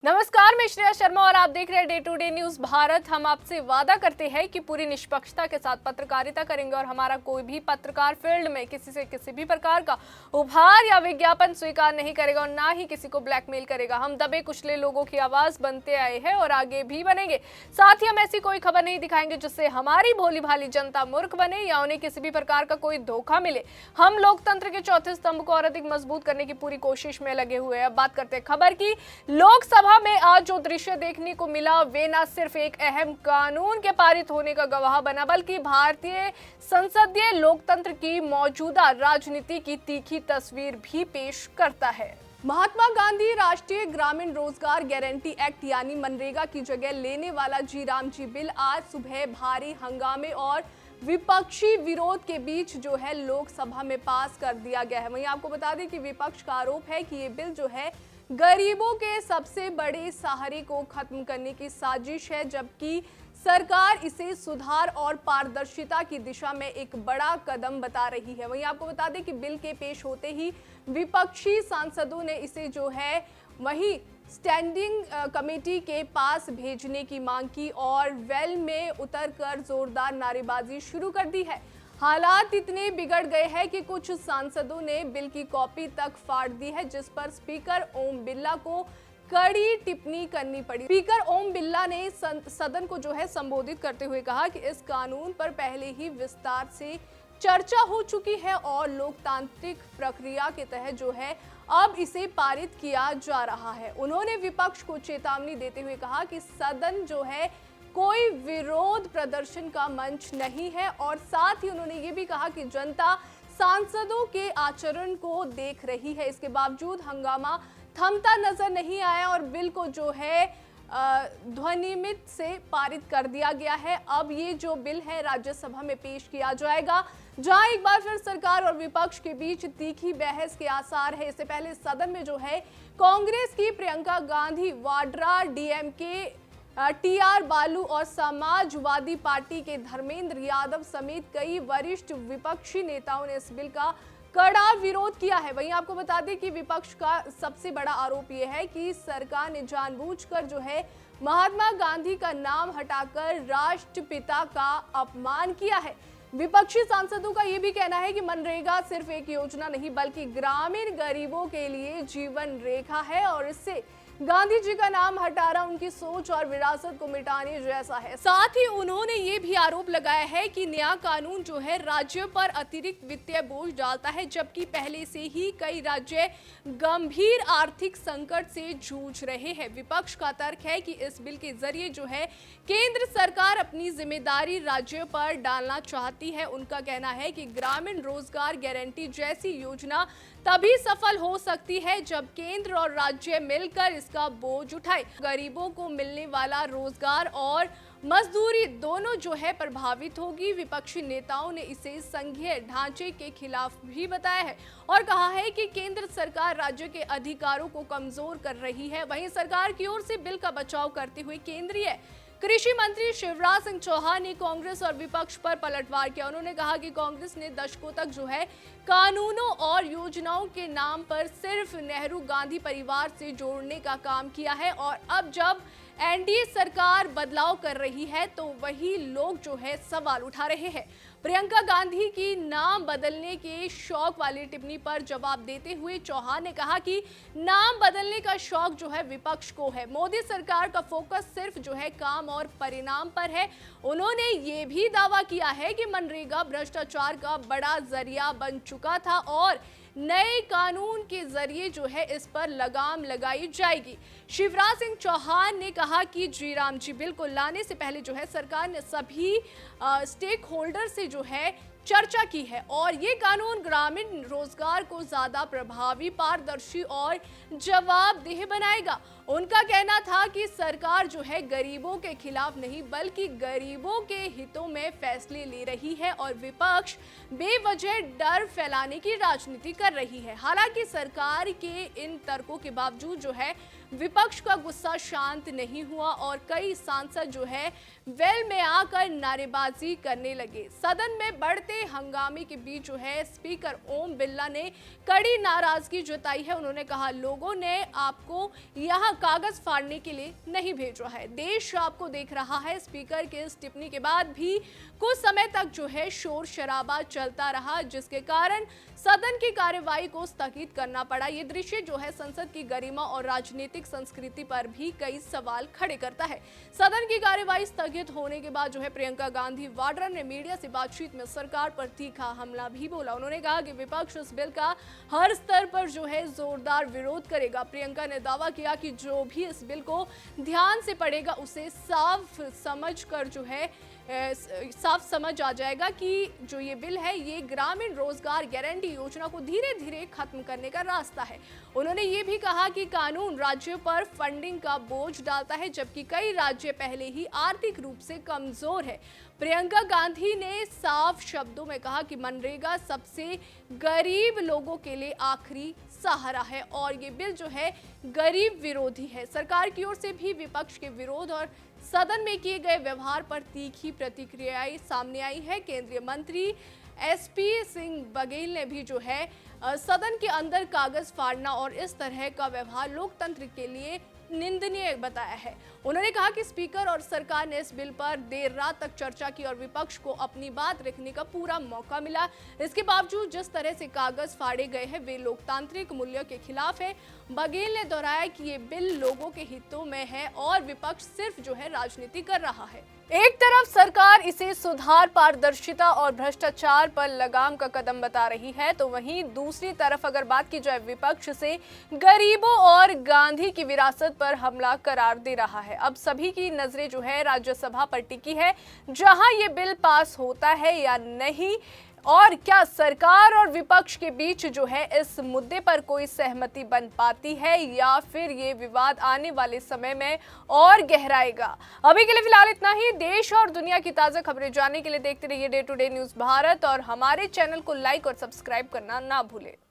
नमस्कार, मैं श्रेया शर्मा और आप देख रहे हैं day to day news Bharat. हम आपसे वादा करते हैं कि पूरी निष्पक्षता के साथ पत्रकारिता करेंगे और हमारा कोई भी पत्रकार फील्ड में किसी से किसी भी प्रकार का उपहार या विज्ञापन स्वीकार नहीं करेगा और ना ही किसी को ब्लैकमेल करेगा। हम दबे कुचले लोगों की आवाज बनते आए हैं और आगे भी बनेंगे। साथ ही हम ऐसी कोई खबर नहीं दिखाएंगे जिससे हमारी भोली भाली जनता मूर्ख बने या उन्हें किसी भी प्रकार का कोई धोखा मिले। हम लोकतंत्र के चौथे स्तंभ को और अधिक मजबूत करने की पूरी कोशिश में लगे हुए हैं। अब बात करते हैं खबर की। लोकसभा में आज जो दृश्य देखने को मिला वे न सिर्फ एक अहम कानून के पारित होने का गवाह बना बल्कि भारतीय संसदीय लोकतंत्र की मौजूदा राजनीति की तीखी तस्वीर भी पेश करता है। महात्मा गांधी राष्ट्रीय ग्रामीण रोजगार गारंटी एक्ट यानी मनरेगा की जगह लेने वाला जी राम जी बिल आज सुबह भारी हंगामे और विपक्षी विरोध के बीच जो है लोकसभा में पास कर दिया गया है। वहीं आपको बता दें कि विपक्ष का आरोप है कि ये बिल जो है गरीबों के सबसे बड़े सहारे को खत्म करने की साजिश है, जबकि सरकार इसे सुधार और पारदर्शिता की दिशा में एक बड़ा कदम बता रही है। वहीं आपको बता दें कि बिल के पेश होते ही विपक्षी सांसदों ने इसे जो है वही स्टैंडिंग कमेटी के पास भेजने की मांग की और वेल में उतरकर जोरदार नारेबाजी शुरू कर दी है। हालात इतने बिगड़ गए हैं कि कुछ सांसदों ने बिल की कॉपी तक फाड़ दी है, जिस पर स्पीकर ओम बिरला को कड़ी टिप्पणी करनी पड़ी। स्पीकर ओम बिरला ने सदन को जो है संबोधित करते हुए कहा कि इस कानून पर पहले ही विस्तार से चर्चा हो चुकी है और लोकतांत्रिक प्रक्रिया के तहत जो है अब इसे पारित किया जा रहा है। उन्होंने विपक्ष को चेतावनी देते हुए कहा कि सदन जो है कोई विरोध प्रदर्शन का मंच नहीं है और साथ ही उन्होंने ये भी कहा कि जनता सांसदों के आचरण को देख रही है। इसके बावजूद हंगामा थमता नजर नहीं आया और बिल को जो है ध्वनिमत से पारित कर दिया गया है। अब ये जो बिल है राज्यसभा में पेश किया जाएगा, जहां एक बार फिर सरकार और विपक्ष के बीच तीखी बहस के आसार है। इससे पहले सदन में जो है कांग्रेस की प्रियंका गांधी वाड्रा, डीएमके टीआर बालू और समाजवादी पार्टी के धर्मेंद्र यादव समेत कई वरिष्ठ विपक्षी नेताओं ने इस बिल का कड़ा विरोध किया है। वहीं आपको बता दें कि विपक्ष का सबसे बड़ा आरोप यह है कि सरकार ने जानबूझकर जो है महात्मा गांधी का नाम हटाकर राष्ट्रपिता का अपमान किया है। विपक्षी सांसदों का यह भी कहना है कि मनरेगा सिर्फ एक योजना नहीं बल्कि ग्रामीण गरीबों के लिए जीवन रेखा है और इससे गांधी जी का नाम हटाना उनकी सोच और विरासत को मिटाने जैसा है। साथ ही उन्होंने ये भी आरोप लगाया है कि नया कानून जो है राज्यों पर अतिरिक्त वित्तीय बोझ डालता है, जबकि पहले से ही कई राज्य गंभीर आर्थिक संकट से जूझ रहे हैं। विपक्ष का तर्क है कि इस बिल के जरिए जो है केंद्र सरकार अपनी जिम्मेदारी राज्यों पर डालना चाहती है। उनका कहना है कि ग्रामीण रोजगार गारंटी जैसी योजना तभी सफल हो सकती है जब केंद्र और राज्य मिलकर इसका बोझ उठाए। गरीबों को मिलने वाला रोजगार और मजदूरी दोनों जो है प्रभावित होगी। विपक्षी नेताओं ने इसे संघीय ढांचे के खिलाफ भी बताया है और कहा है कि केंद्र सरकार राज्य के अधिकारों को कमजोर कर रही है। वहीं सरकार की ओर से बिल का बचाव करते हुए केंद्रीय कृषि मंत्री शिवराज सिंह चौहान ने कांग्रेस और विपक्ष पर पलटवार किया। उन्होंने कहा कि कांग्रेस ने दशकों तक जो है कानूनों और योजनाओं के नाम पर सिर्फ नेहरू गांधी परिवार से जोड़ने का काम किया है और अब जब एनडीए सरकार बदलाव कर रही है तो वही लोग जो है सवाल उठा रहे हैं। प्रियंका गांधी की नाम बदलने के शौक वाली टिप्पणी पर जवाब देते हुए चौहान ने कहा कि नाम बदलने का शौक जो है विपक्ष को है। मोदी सरकार का फोकस सिर्फ जो है काम और परिणाम पर है। उन्होंने ये भी दावा किया है कि मनरेगा भ्रष्टाचार का बड़ा जरिया बन चुका था और नए कानून के जरिए जो है इस पर लगाम लगाई जाएगी। शिवराज सिंह चौहान ने कहा कि जी राम जी बिल को लाने से पहले जो है सरकार ने सभी स्टेक होल्डर से जो है चर्चा की है और ये कानून ग्रामीण रोजगार को ज्यादा प्रभावी, पारदर्शी और जवाबदेह बनाएगा। उनका कहना था कि सरकार जो है गरीबों के खिलाफ नहीं बल्कि गरीबों के हितों में फैसले ले रही है और विपक्ष बेवजह डर फैलाने की राजनीति कर रही है। हालांकि सरकार के इन तर्कों के बावजूद जो है विपक्ष का गुस्सा शांत नहीं हुआ और कई सांसद जो है वेल में आकर नारेबाजी करने लगे। सदन में बढ़ते हंगामे के बीच जो है स्पीकर ओम बिरला ने कड़ी नाराजगी जताई है। उन्होंने कहा, लोगों ने आपको यहां कागज फाड़ने के लिए नहीं भेजा है, देश आपको देख रहा है। स्पीकर के इस टिप्पणी के बाद भी कुछ समय तक जो है शोर शराबा चलता रहा, जिसके कारण सदन की कार्यवाही को स्थगित करना पड़ा। ये दृश्य जो है संसद की गरिमा और राजनीतिक संस्कृति पर भी कई सवाल खड़े करता है। सदन की कार्यवाही स्थगित होने के बाद जो है प्रियंका गांधी वाड्रा ने मीडिया से बातचीत में सरकार पर तीखा हमला भी बोला। उन्होंने कहा कि विपक्ष इस बिल का हर स्तर पर जो है जोरदार विरोध करेगा। प्रियंका ने दावा किया कि जो भी इस बिल को ध्यान से पढ़ेगा उसे साफ समझ आ जाएगा कि जो ये बिल है ये ग्रामीण रोजगार गारंटी योजना को धीरे धीरे खत्म करने का रास्ता है। उन्होंने ये भी कहा कि कानून राज्यों पर फंडिंग का बोझ डालता है, जबकि कई राज्य पहले ही आर्थिक रूप से कमजोर है। प्रियंका गांधी ने साफ शब्दों में कहा कि मनरेगा सबसे गरीब लोगों के लिए आखिरी सहारा है और ये बिल जो है गरीब विरोधी है। सरकार की ओर से भी विपक्ष के विरोध और सदन में किए गए व्यवहार पर तीखी प्रतिक्रियाएं सामने आई है। केंद्रीय मंत्री एसपी सिंह बघेल ने भी जो है सदन के अंदर कागज फाड़ना और इस तरह का व्यवहार लोकतंत्र के लिए निंदनीय बताया है। उन्होंने कहा कि स्पीकर और सरकार ने इस बिल पर देर रात तक चर्चा की और विपक्ष को अपनी बात रखने का पूरा मौका मिला। इसके बावजूद जिस तरह से कागज फाड़े गए हैं वे लोकतांत्रिक मूल्यों के खिलाफ है। बघेल ने दोहराया कि ये बिल लोगों के हितों में है और विपक्ष सिर्फ जो है राजनीति कर रहा है। एक तरफ सरकार इसे सुधार, पारदर्शिता और भ्रष्टाचार पर लगाम का कदम बता रही है, तो वहीं दूसरी तरफ अगर बात की जाए विपक्ष से गरीबों और गांधी की विरासत पर हमला करार दे रहा है। अब सभी की नजरें जो है राज्यसभा पर टिकी है, जहां ये बिल पास होता है या नहीं, और क्या सरकार और विपक्ष के बीच जो है इस मुद्दे पर कोई सहमति बन पाती है या फिर ये विवाद आने वाले समय में और गहराएगा। अभी के लिए फिलहाल इतना ही। देश और दुनिया की ताजा खबरें जानने के लिए देखते रहिए day to day news Bharat और हमारे चैनल को लाइक और सब्सक्राइब करना ना भूलें।